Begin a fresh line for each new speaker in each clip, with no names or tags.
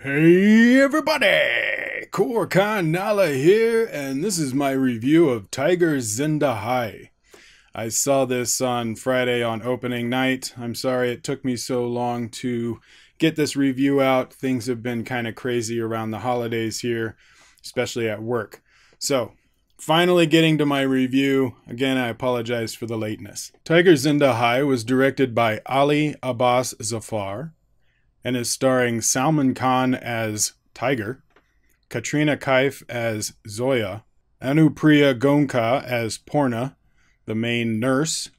Hey everybody! Koricon Nala here, and this is my review of Zinda. I saw this on Friday on opening night. I'm sorry it took me so long to get this review out. Things have been kind of crazy around the holidays here, especially at work. So, finally getting to my review. Again, I apologize for the lateness. Zinda was directed by Abbas Zafar and is starring Salman Khan as Tiger, Katrina Kaif as Zoya, Anupriya Gonka as Porna, the main nurse,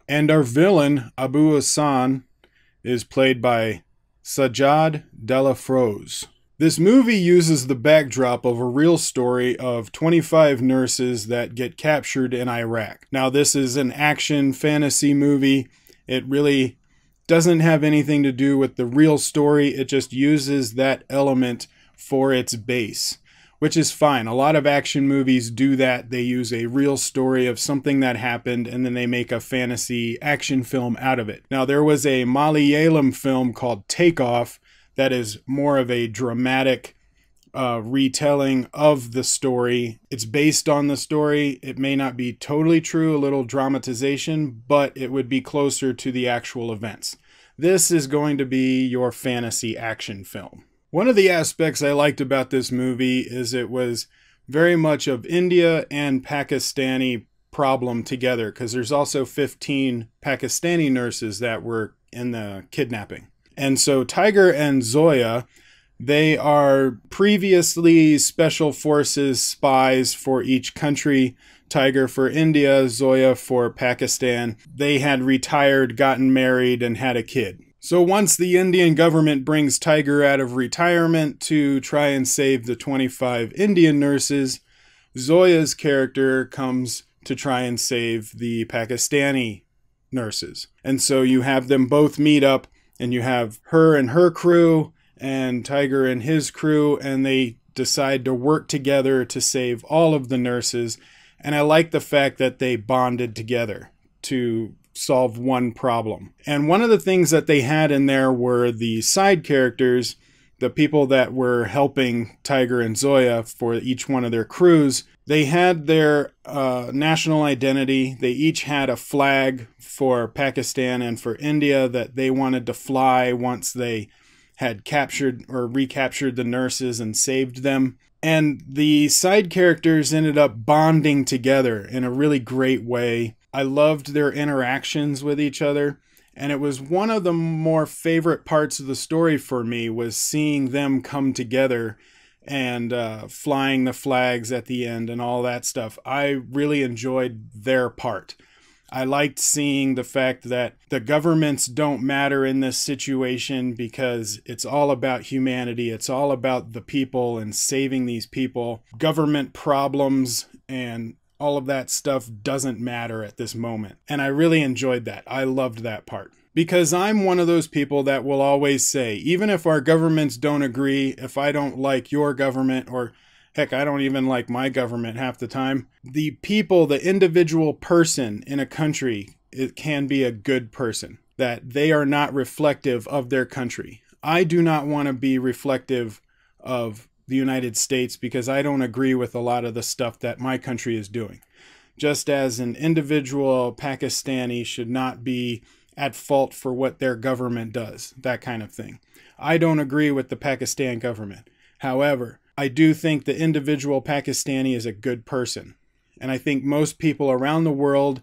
and our villain, Abu Hassan, is played by Sajjad Delafrose. This movie uses the backdrop of a real story of 25 nurses that get captured in Iraq. Now, this is an action fantasy movie. It really doesn't have anything to do with the real story. It just uses that element for its base, which is fine. A lot of action movies do that. They use a real story of something that happened and then they make a fantasy action film out of it. Now, there was a Malayalam film called Take Off that is more of a dramatic retelling of the story. It's based on the story. It may not be totally true, a little dramatization, but it would be closer to the actual events. This is going to be your fantasy action film. One of the aspects I liked about this movie is it was very much of India and Pakistani problem together, because there's also 15 Pakistani nurses that were in the kidnapping. And so Tiger and Zoya, they are previously special forces spies for each country. Tiger for India, Zoya for Pakistan. They had retired, gotten married, and had a kid. So once the Indian government brings Tiger out of retirement to try and save the 25 Indian nurses, Zoya's character comes to try and save the Pakistani nurses. And so you have them both meet up, and you have her and her crew, and Tiger and his crew, and they decide to work together to save all of the nurses. And I like the fact that they bonded together to solve one problem. And one of the things that they had in there were the side characters, the people that were helping Tiger and Zoya for each one of their crews. They had their national identity. They each had a flag for Pakistan and for India that they wanted to fly once they had captured or recaptured the nurses and saved them. And the side characters ended up bonding together in a really great way. I loved their interactions with each other. And it was one of the more favorite parts of the story for me, was seeing them come together and flying the flags at the end and all that stuff. I really enjoyed their part. I liked seeing the fact that the governments don't matter in this situation because it's all about humanity. It's all about the people and saving these people. Government problems and all of that stuff doesn't matter at this moment. And I really enjoyed that. I loved that part. Because I'm one of those people that will always say, even if our governments don't agree, if I don't like your government, or heck, I don't even like my government half the time, the people, the individual person in a country, it can be a good person, that they are not reflective of their country. I do not want to be reflective of the United States because I don't agree with a lot of the stuff that my country is doing. Just as an individual Pakistani should not be at fault for what their government does, that kind of thing. I don't agree with the Pakistan government. However, I do think the individual Pakistani is a good person. And I think most people around the world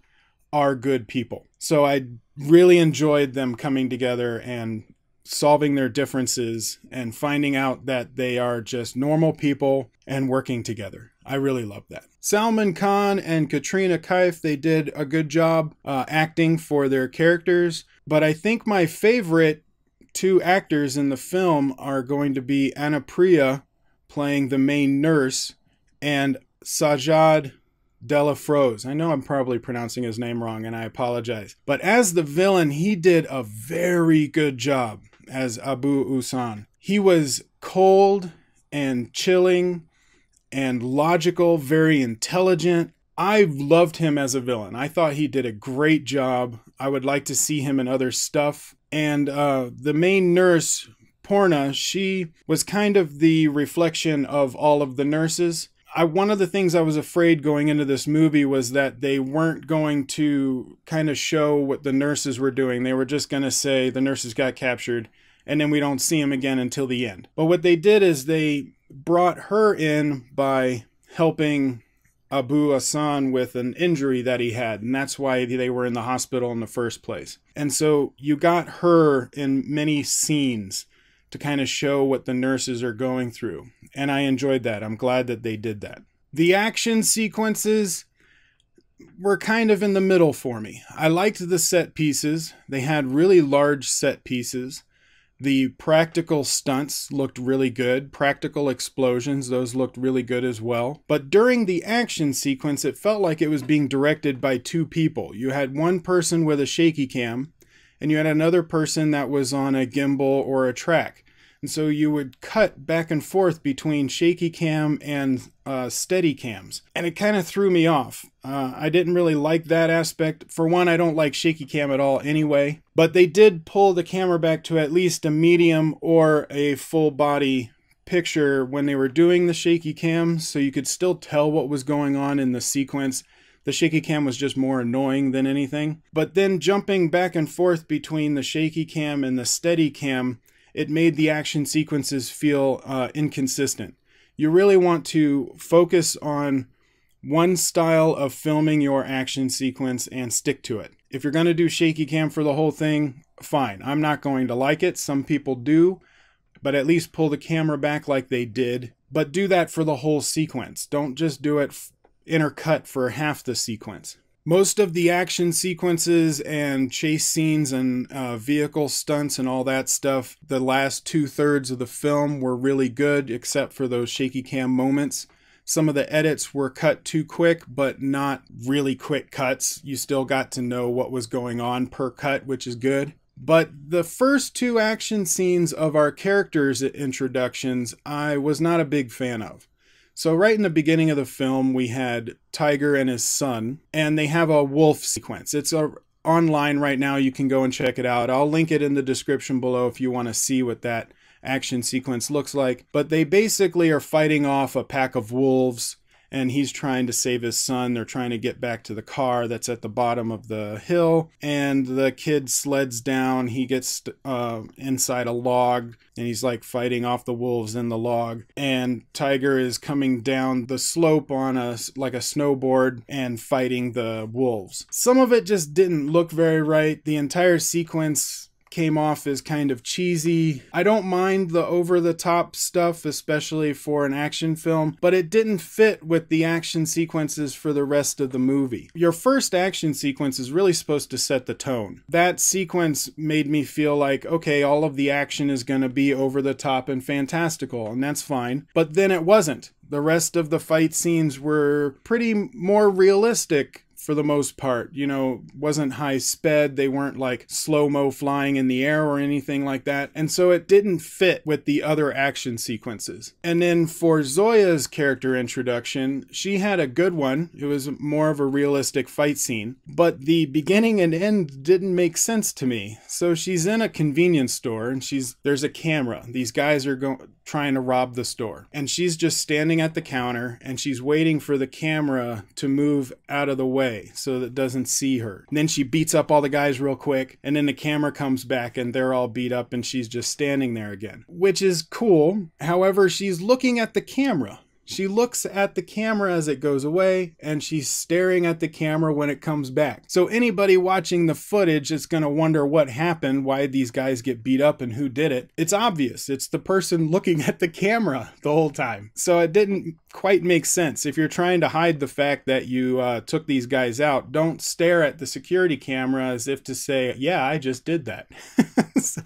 are good people. So I really enjoyed them coming together and solving their differences and finding out that they are just normal people and working together. I really love that. Salman Khan and Katrina Kaif, they did a good job acting for their characters. But I think my favorite two actors in the film are going to be Anupriya playing the main nurse and Sajjad Delafrose. I know I'm probably pronouncing his name wrong and I apologize. But as the villain, he did a very good job as Abu Hassan. He was cold and chilling and logical, very intelligent. I loved him as a villain. I thought he did a great job. I would like to see him in other stuff. And the main nurse, Porna, she was kind of the reflection of all of the nurses. One of the things I was afraid going into this movie was that they weren't going to kind of show what the nurses were doing. They were just going to say the nurses got captured, and then we don't see them again until the end. But what they did is they brought her in by helping Abu Hassan with an injury that he had, and that's why they were in the hospital in the first place. And so you got her in many scenes to kind of show what the nurses are going through. And I enjoyed that. I'm glad that they did that. The action sequences were kind of in the middle for me. I liked the set pieces. They had really large set pieces. The practical stunts looked really good. Practical explosions, those looked really good as well. But during the action sequence, it felt like it was being directed by two people. You had one person with a shaky cam, and you had another person that was on a gimbal or a track. And so you would cut back and forth between shaky cam and steady cams. And it kind of threw me off. I didn't really like that aspect. For one, I don't like shaky cam at all anyway. But they did pull the camera back to at least a medium or a full body picture when they were doing the shaky cam, so you could still tell what was going on in the sequence. The shaky cam was just more annoying than anything. But then jumping back and forth between the shaky cam and the steady cam, it made the action sequences feel inconsistent. You really want to focus on one style of filming your action sequence and stick to it. If you're going to do shaky cam for the whole thing, fine. I'm not going to like it. Some people do, but at least pull the camera back like they did. But do that for the whole sequence. Don't just do it intercut for half the sequence. Most of the action sequences and chase scenes and vehicle stunts and all that stuff, the last 2/3 of the film were really good, except for those shaky cam moments. Some of the edits were cut too quick, but not really quick cuts. You still got to know what was going on per cut, which is good. But the first two action scenes of our characters' introductions, I was not a big fan of. So right in the beginning of the film, we had Tiger and his son, and they have a wolf sequence. It's online right now. You can go and check it out. I'll link it in the description below if you want to see what that action sequence looks like. But they basically are fighting off a pack of wolves, and he's trying to save his son. They're trying to get back to the car that's at the bottom of the hill, and the kid sleds down. He gets inside a log, and he's like fighting off the wolves in the log. And Tiger is coming down the slope on like a snowboard and fighting the wolves. Some of it just didn't look very right. The entire sequence came off as kind of cheesy. I don't mind the over-the-top stuff, especially for an action film, but it didn't fit with the action sequences for the rest of the movie. Your first action sequence is really supposed to set the tone. That sequence made me feel like, okay, all of the action is going to be over-the-top and fantastical, and that's fine. But then it wasn't. The rest of the fight scenes were pretty more realistic for the most part. You know, wasn't high sped. They weren't like slow-mo flying in the air or anything like that. And so it didn't fit with the other action sequences. And then for Zoya's character introduction, she had a good one. It was more of a realistic fight scene, but the beginning and end didn't make sense to me. So she's in a convenience store and there's a camera. These guys are trying to rob the store, and she's just standing at the counter and she's waiting for the camera to move out of the way so that it doesn't see her. And then she beats up all the guys real quick, and then the camera comes back and they're all beat up and she's just standing there again, which is cool. However, she's looking at the camera. She looks at the camera as it goes away, and she's staring at the camera when it comes back. So anybody watching the footage is going to wonder what happened, why these guys get beat up, and who did it. It's obvious. It's the person looking at the camera the whole time. So it didn't quite make sense. If you're trying to hide the fact that you took these guys out, don't stare at the security camera as if to say, yeah, I just did that. So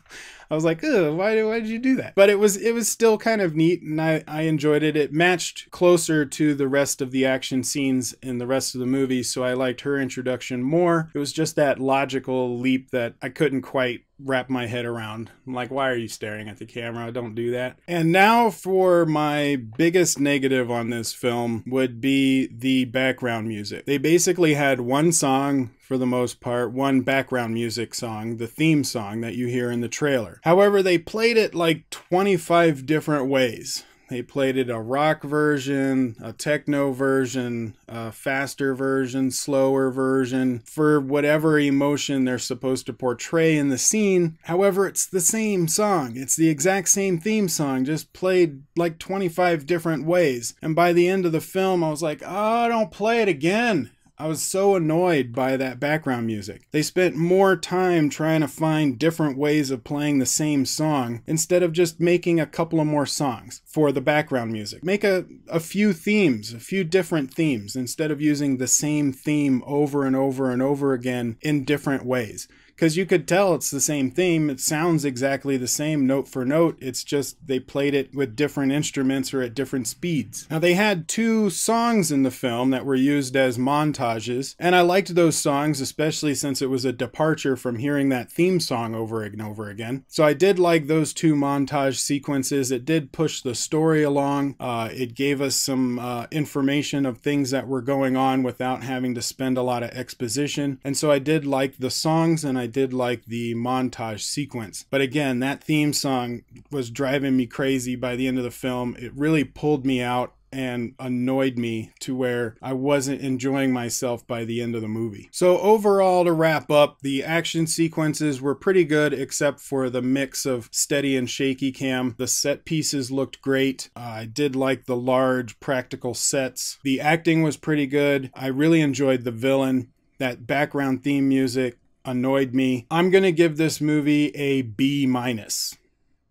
I was like, ugh, why did you do that? But it was still kind of neat, and I enjoyed it. It matched closer to the rest of the action scenes in the rest of the movie, so I liked her introduction more. It was just that logical leap that I couldn't quite wrap my head around. I'm like, why are you staring at the camera? Don't do that. And now for my biggest negative on this film would be the background music. They basically had one song, for the most part, one background music song, the theme song that you hear in the trailer. However, they played it like 25 different ways. They played it a rock version, a techno version, a faster version, slower version, for whatever emotion they're supposed to portray in the scene. However, it's the same song. It's the exact same theme song, just played like 25 different ways. And by the end of the film, I was like, oh, don't play it again. I was so annoyed by that background music. They spent more time trying to find different ways of playing the same song instead of just making a couple of more songs for the background music. Make a few themes, a few different themes, instead of using the same theme over and over and over again in different ways. Because you could tell it's the same theme. It sounds exactly the same note for note. It's just they played it with different instruments or at different speeds. Now, they had 2 songs in the film that were used as montages, and I liked those songs, especially since it was a departure from hearing that theme song over and over again. So I did like those 2 montage sequences. It did push the story along. It gave us some information of things that were going on without having to spend a lot of exposition. And so I did like the songs, and I did like the montage sequence. But again, that theme song was driving me crazy by the end of the film. It really pulled me out and annoyed me to where I wasn't enjoying myself by the end of the movie. So overall, to wrap up, the action sequences were pretty good except for the mix of steady and shaky cam. The set pieces looked great. I did like the large practical sets. The acting was pretty good. I really enjoyed the villain. That background theme music annoyed me. I'm gonna give this movie a B-.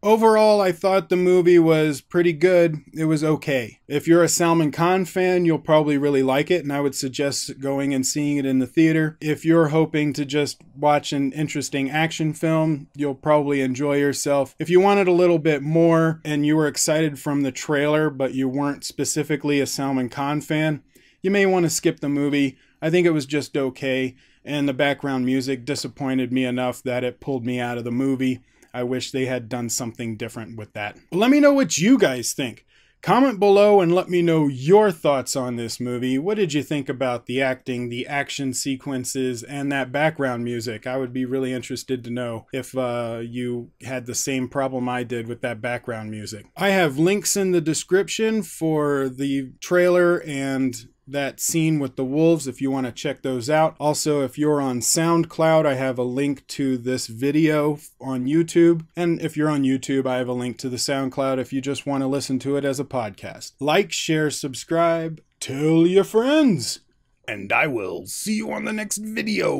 Overall, I thought the movie was pretty good. It was okay. If you're a Salman Khan fan, you'll probably really like it, and I would suggest going and seeing it in the theater. If you're hoping to just watch an interesting action film, you'll probably enjoy yourself. If you wanted a little bit more and you were excited from the trailer, but you weren't specifically a Salman Khan fan, you may want to skip the movie. I think it was just okay, and the background music disappointed me enough that it pulled me out of the movie. I wish they had done something different with that. But let me know what you guys think. Comment below and let me know your thoughts on this movie. What did you think about the acting, the action sequences, and that background music? I would be really interested to know if you had the same problem I did with that background music. I have links in the description for the trailer and that scene with the wolves if you want to check those out. Also, if you're on SoundCloud, I have a link to this video on YouTube. And if you're on YouTube, I have a link to the SoundCloud if you just want to listen to it as a podcast. Like, share, subscribe, tell your friends, and I will see you on the next video.